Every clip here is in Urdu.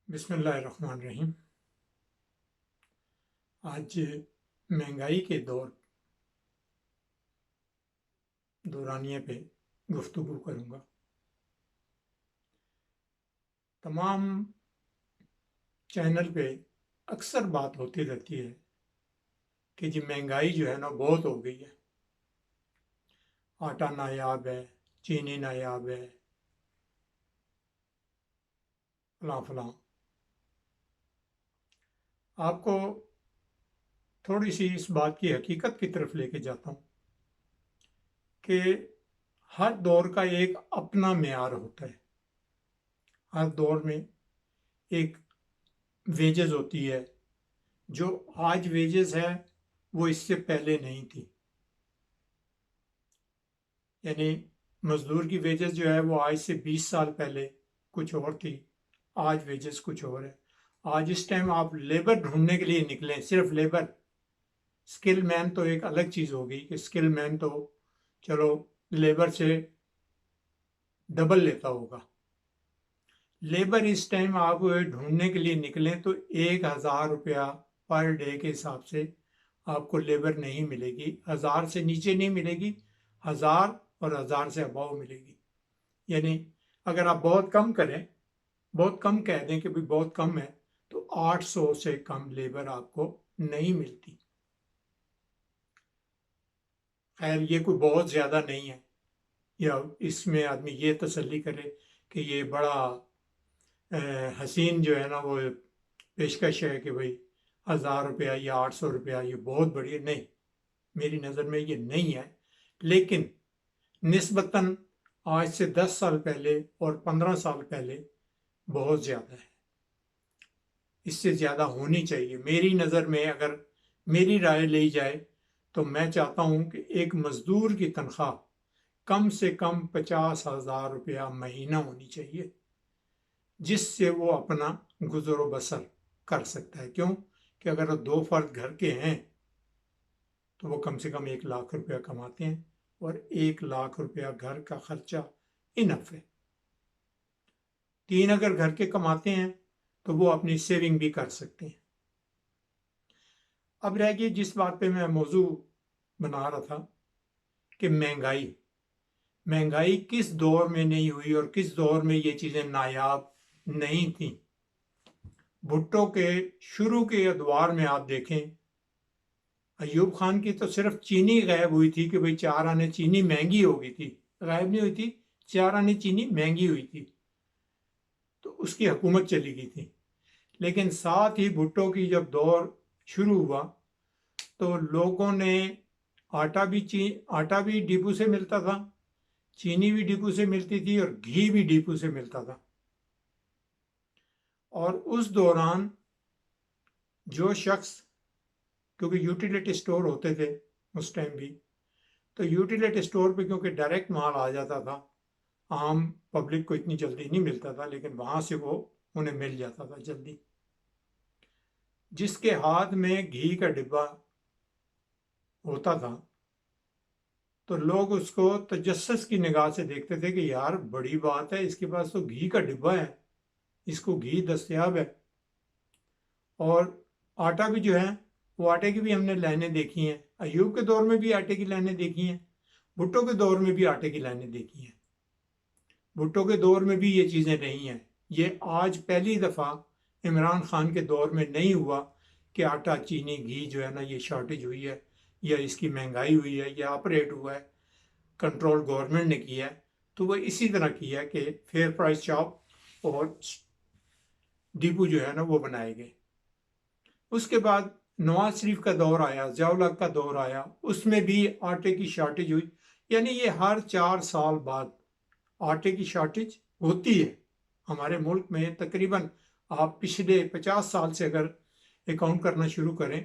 بسم اللہ الرحمن الرحیم۔ آج مہنگائی کے دورانیے پہ گفتگو کروں گا۔ تمام چینل پہ اکثر بات ہوتی رہتی ہے کہ جی مہنگائی جو ہے نا بہت ہو گئی ہے، آٹا نایاب ہے، چینی نایاب ہے، فلاں فلاں۔ آپ کو تھوڑی سی اس بات کی حقیقت کی طرف لے کے جاتا ہوں کہ ہر دور کا ایک اپنا معیار ہوتا ہے۔ ہر دور میں ایک ویجز ہوتی ہے، جو آج ویجز ہے وہ اس سے پہلے نہیں تھی۔ یعنی مزدور کی ویجز جو ہے وہ آج سے 20 سال پہلے کچھ اور تھی، آج ویجز کچھ اور ہے۔ آج اس ٹائم آپ لیبر ڈھونڈنے کے لیے نکلیں، صرف لیبر، سکل مین تو ایک الگ چیز ہوگی کہ سکل مین تو چلو لیبر سے ڈبل لیتا ہوگا۔ لیبر اس ٹائم آپ ڈھونڈنے کے لیے نکلیں تو 1000 روپیہ پر ڈے کے حساب سے آپ کو لیبر نہیں ملے گی، 1000 سے نیچے نہیں ملے گی، 1000 اور 1000 سے اباؤ ملے گی۔ یعنی اگر آپ بہت کم کریں، بہت کم کہہ دیں کہ بہت کم ہے، تو 800 سے کم لیبر آپ کو نہیں ملتی۔ خیر یہ کوئی بہت زیادہ نہیں ہے، یا اس میں آدمی یہ تسلی کرے کہ یہ بڑا حسین جو ہے نا وہ پیشکش ہے کہ 1000 روپیہ یا 800 روپیہ یہ بہت بڑی ہے۔ نہیں، میری نظر میں یہ نہیں ہے، لیکن نسبتاً آج سے 10 سال پہلے اور 15 سال پہلے بہت زیادہ ہے۔ اس سے زیادہ ہونی چاہیے میری نظر میں۔ اگر میری رائے لی جائے تو میں چاہتا ہوں کہ ایک مزدور کی تنخواہ کم سے کم 50,000 روپیہ مہینہ ہونی چاہیے، جس سے وہ اپنا گزر و بسر کر سکتا ہے۔ کیوں کہ اگر 2 فرد گھر کے ہیں تو وہ کم سے کم 1 لاکھ روپیہ کماتے ہیں، اور 1 لاکھ روپیہ گھر کا خرچہ انف ہے۔ 3 اگر گھر کے کماتے ہیں تو وہ اپنی سیونگ بھی کر سکتے ہیں۔ اب رہ گئی جس بات پہ میں موضوع بنا رہا تھا کہ مہنگائی کس دور میں نہیں ہوئی اور کس دور میں یہ چیزیں نایاب نہیں تھیں۔ بھٹو کے شروع کے ادوار میں آپ دیکھیں، ایوب خان کی تو صرف چینی غائب ہوئی تھی کہ 4 آنے چینی مہنگی ہو گئی تھی، غائب نہیں ہوئی تھی، 4 آنے چینی مہنگی ہوئی تھی تو اس کی حکومت چلی گئی تھی۔ لیکن ساتھ ہی بھٹو کی جب دور شروع ہوا تو لوگوں نے آٹا بھی ڈپو سے ملتا تھا، چینی بھی ڈپو سے ملتی تھی، اور گھی بھی ڈپو سے ملتا تھا۔ اور اس دوران جو شخص، کیونکہ یوٹیلیٹی سٹور ہوتے تھے اس ٹائم بھی، تو یوٹیلیٹی سٹور پہ کیونکہ ڈائریکٹ مال آ جاتا تھا، عام پبلک کو اتنی جلدی نہیں ملتا تھا، لیکن وہاں سے وہ انہیں مل جاتا تھا جلدی۔ جس کے ہاتھ میں گھی کا ڈبہ ہوتا تھا تو لوگ اس کو تجسس کی نگاہ سے دیکھتے تھے کہ یار بڑی بات ہے، اس کے پاس تو گھی کا ڈبہ ہے، اس کو گھی دستیاب ہے۔ اور آٹا بھی جو ہے وہ آٹے کی بھی ہم نے لائنیں دیکھی ہیں، ایوب کے دور میں بھی آٹے کی لائنیں دیکھی ہیں، بھٹو کے دور میں بھی آٹے کی لائنیں دیکھی ہیں۔ بھٹو کے دور میں بھی یہ چیزیں نہیں ہیں۔ یہ آج پہلی دفعہ عمران خان کے دور میں نہیں ہوا کہ آٹا، چینی، گھی جو ہے نا یہ شارٹیج ہوئی ہے یا اس کی مہنگائی ہوئی ہے یا آپریٹ ہوا ہے، کنٹرول گورنمنٹ نے کیا ہے۔ تو وہ اسی طرح کیا ہے کہ فیئر پرائس شاپ اور ڈپو جو ہے نا وہ بنائے گئے۔ اس کے بعد نواز شریف کا دور آیا، ضیاء الحق کا دور آیا، اس میں بھی آٹے کی شارٹیج ہوئی۔ یعنی یہ ہر 4 سال بعد آٹے کی شارٹیج ہوتی ہے ہمارے ملک میں۔ تقریباً آپ پچھلے 50 سال سے اگر اکاؤنٹ کرنا شروع کریں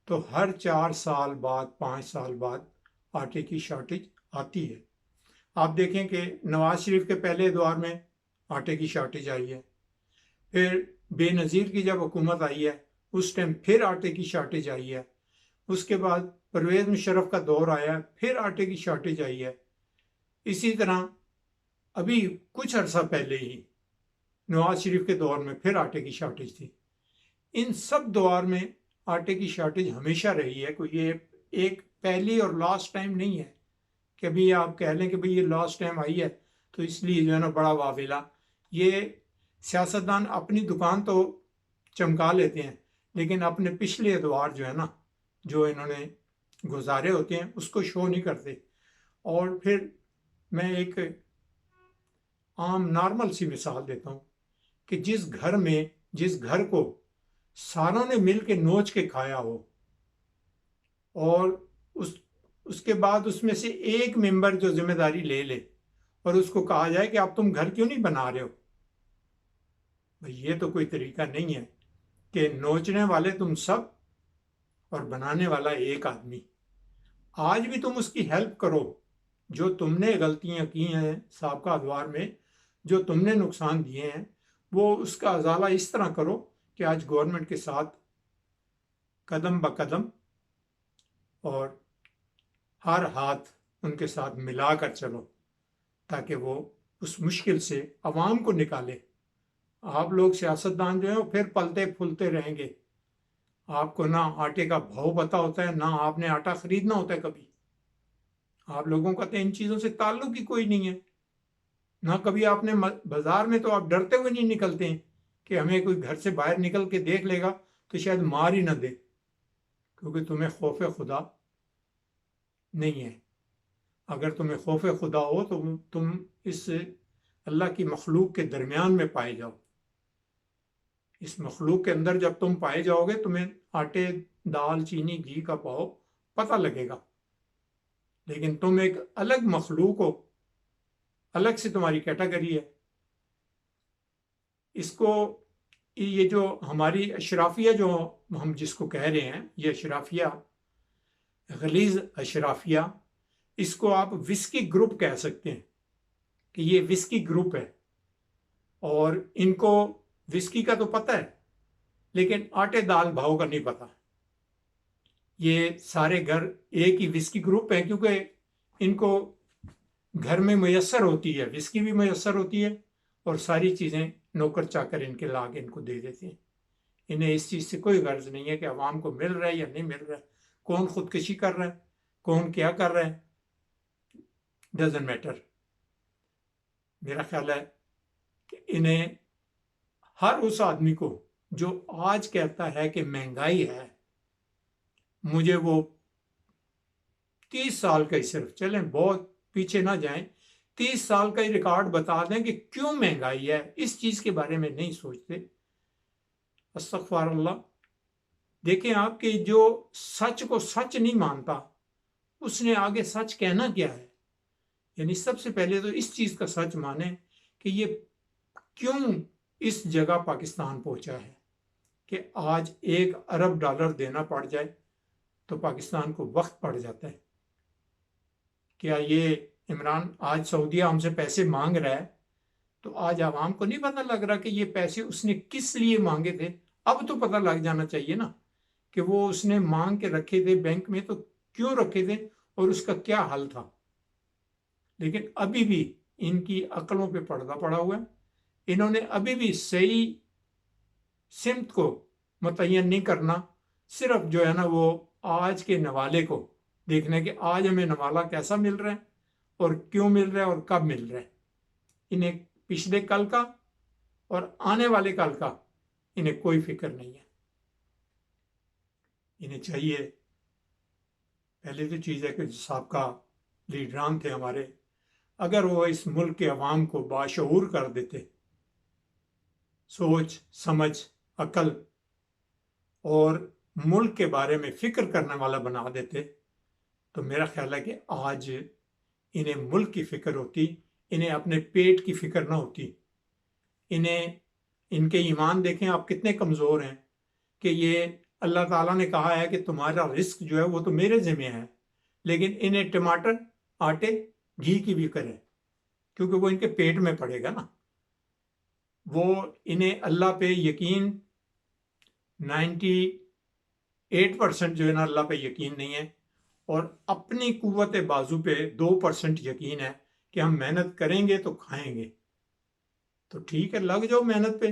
تو ہر 4 سال بعد، 5 سال بعد آٹے کی شارٹیج آتی ہے۔ آپ دیکھیں کہ نواز شریف کے پہلے دور میں آٹے کی شارٹیج آئی ہے، پھر بے نظیر کی جب حکومت آئی ہے اس ٹائم پھر آٹے کی شارٹیج آئی ہے، اس کے بعد پرویز مشرف کا دور آیا، پھر آٹے کی شارٹیج آئی ہے۔ اسی طرح ابھی کچھ عرصہ پہلے ہی نواز شریف کے دور میں پھر آٹے کی شارٹیج تھی. ان سب دور میں آٹے کی شارٹیج ہمیشہ رہی ہے. کوئی یہ ایک پہلی اور لاسٹ ٹائم نہیں ہے کہ ابھی آپ کہہ لیں کہ بھئی یہ لاسٹ ٹائم آئی ہے تو اس لیے جو ہے نا بڑا واویلا. یہ سیاستدان اپنی دکان تو چمکا لیتے ہیں لیکن اپنے پچھلے ادوار جو ہے نا جو انہوں نے گزارے ہوتے ہیں اس کو شو نہیں کرتے. اور پھر میں ایک عام نارمل سی مثال دیتا ہوں کہ جس گھر کو ساروں نے مل کے نوچ کے کھایا ہو اور اس کے بعد اس میں سے ایک ممبر جو ذمہ داری لے لے اور اس کو کہا جائے کہ آپ تم گھر کیوں نہیں بنا رہے ہو، بھئی یہ تو کوئی طریقہ نہیں ہے کہ نوچنے والے تم سب اور بنانے والا ایک آدمی. آج بھی تم اس کی ہیلپ کرو. جو تم نے غلطیاں کی ہیں سابقہ ادوار میں، جو تم نے نقصان دیے ہیں، وہ اس کا ازالہ اس طرح کرو کہ آج گورنمنٹ کے ساتھ قدم بقدم اور ہر ہاتھ ان کے ساتھ ملا کر چلو تاکہ وہ اس مشکل سے عوام کو نکالے. آپ لوگ سیاستدان جو ہیں وہ پھر پلتے پھولتے رہیں گے. آپ کو نہ آٹے کا بھاؤ پتا ہوتا ہے، نہ آپ نے آٹا خریدنا ہوتا ہے کبھی. آپ لوگوں کا تو ان چیزوں سے تعلق ہی کوئی نہیں ہے. نہ کبھی آپ نے بازار میں تو آپ ڈرتے ہوئے نہیں نکلتے ہیں کہ ہمیں کوئی گھر سے باہر نکل کے دیکھ لے گا تو شاید مار ہی نہ دے، کیونکہ تمہیں خوف خدا نہیں ہے. اگر تمہیں خوف خدا ہو تو تم اس اللہ کی مخلوق کے درمیان میں پائے جاؤ. اس مخلوق کے اندر جب تم پائے جاؤ گے تمہیں آٹے، دال، چینی، گھی کا بھاؤ پتہ لگے گا. لیکن تم ایک الگ مخلوق ہو، الگ سے تمہاری کیٹیگری ہے. اس کو یہ جو ہماری اشرافیہ جو ہم جس کو کہہ رہے ہیں، یہ اشرافیہ، غلیظ اشرافیہ، اس کو آپ وسکی گروپ کہہ سکتے ہیں کہ یہ وسکی گروپ ہے. اور ان کو وسکی کا تو پتہ ہے لیکن آٹے دال بھاؤ کا نہیں پتہ. یہ سارے گھر ایک ہی وسکی گروپ ہے کیونکہ ان کو گھر میں میسر ہوتی ہے، وسکی بھی میسر ہوتی ہے اور ساری چیزیں نوکر چاکر ان کے لا کے ان کو دے دیتے ہیں. انہیں اس چیز سے کوئی غرض نہیں ہے کہ عوام کو مل رہا ہے یا نہیں مل رہا ہے، کون خودکشی کر رہا ہے، کون کیا کر رہا ہے، ڈزنٹ میٹر. میرا خیال ہے کہ انہیں ہر اس آدمی کو جو آج کہتا ہے کہ مہنگائی ہے، مجھے وہ 30 سال کا ہی صرف چلیں بہت پیچھے نہ جائیں، 30 سال کا ہی ریکارڈ بتا دیں کہ کیوں مہنگائی ہے. اس چیز کے بارے میں نہیں سوچتے. استغفار اللہ. دیکھیں آپ کے جو سچ کو سچ نہیں مانتا اس نے آگے سچ کہنا کیا ہے. یعنی سب سے پہلے تو اس چیز کا سچ مانیں کہ یہ کیوں اس جگہ پاکستان پہنچا ہے کہ آج $1 ارب دینا پڑ جائے تو پاکستان کو وقت پڑ جاتا ہے. کیا یہ عمران آج سعودیہ ہم سے پیسے مانگ رہا ہے تو آج عوام کو نہیں پتہ لگ رہا کہ یہ پیسے اس نے کس لیے مانگے تھے؟ اب تو پتہ لگ جانا چاہیے نا کہ وہ اس نے مانگ کے رکھے تھے بینک میں تو کیوں رکھے تھے اور اس کا کیا حل تھا. لیکن ابھی بھی ان کی عقلوں پہ پردہ پڑا ہوا ہے. انہوں نے ابھی بھی صحیح سمت کو متعین نہیں کرنا، صرف جو ہے نا وہ آج کے نوالے کو دیکھنے کہ آج ہمیں نوالا کیسا مل رہا ہے اور کیوں مل رہا ہے اور کب مل رہا ہے. انہیں پچھلے کل کا اور آنے والے کل کا انہیں کوئی فکر نہیں ہے. انہیں چاہیے پہلے تو چیز ہے کہ جو سابقہ لیڈران تھے ہمارے، اگر وہ اس ملک کے عوام کو باشعور کر دیتے، سوچ سمجھ عقل اور ملک کے بارے میں فکر کرنے والا بنا دیتے تو میرا خیال ہے کہ آج انہیں ملک کی فکر ہوتی، انہیں اپنے پیٹ کی فکر نہ ہوتی. ان کے ایمان دیکھیں آپ کتنے کمزور ہیں کہ یہ اللہ تعالیٰ نے کہا ہے کہ تمہارا رزق جو ہے وہ تو میرے ذمہ ہے، لیکن انہیں ٹماٹر، آٹے، گھی کی بھی کرے کیونکہ وہ ان کے پیٹ میں پڑے گا نا. وہ انہیں اللہ پہ یقین 98% جو ہے نا اللہ پہ یقین نہیں ہے اور اپنی قوت بازو پہ 2% یقین ہے کہ ہم محنت کریں گے تو کھائیں گے. تو ٹھیک ہے، لگ جاؤ محنت پہ.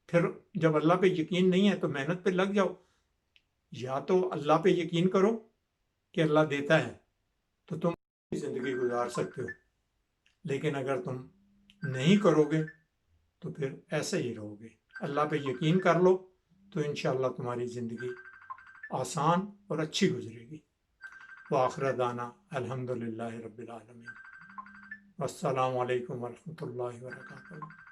پھر جب اللہ پہ یقین نہیں ہے تو محنت پہ لگ جاؤ. یا تو اللہ پہ یقین کرو کہ اللہ دیتا ہے تو تم زندگی گزار سکتے ہو، لیکن اگر تم نہیں کرو گے تو پھر ایسے ہی رہو گے. اللہ پہ یقین کر لو تو انشاءاللہ تمہاری زندگی آسان اور اچھی گزرے گی. وآخر دعوانا الحمدللہ رب العالمین. السلام علیکم ورحمۃ اللہ وبرکاتہ.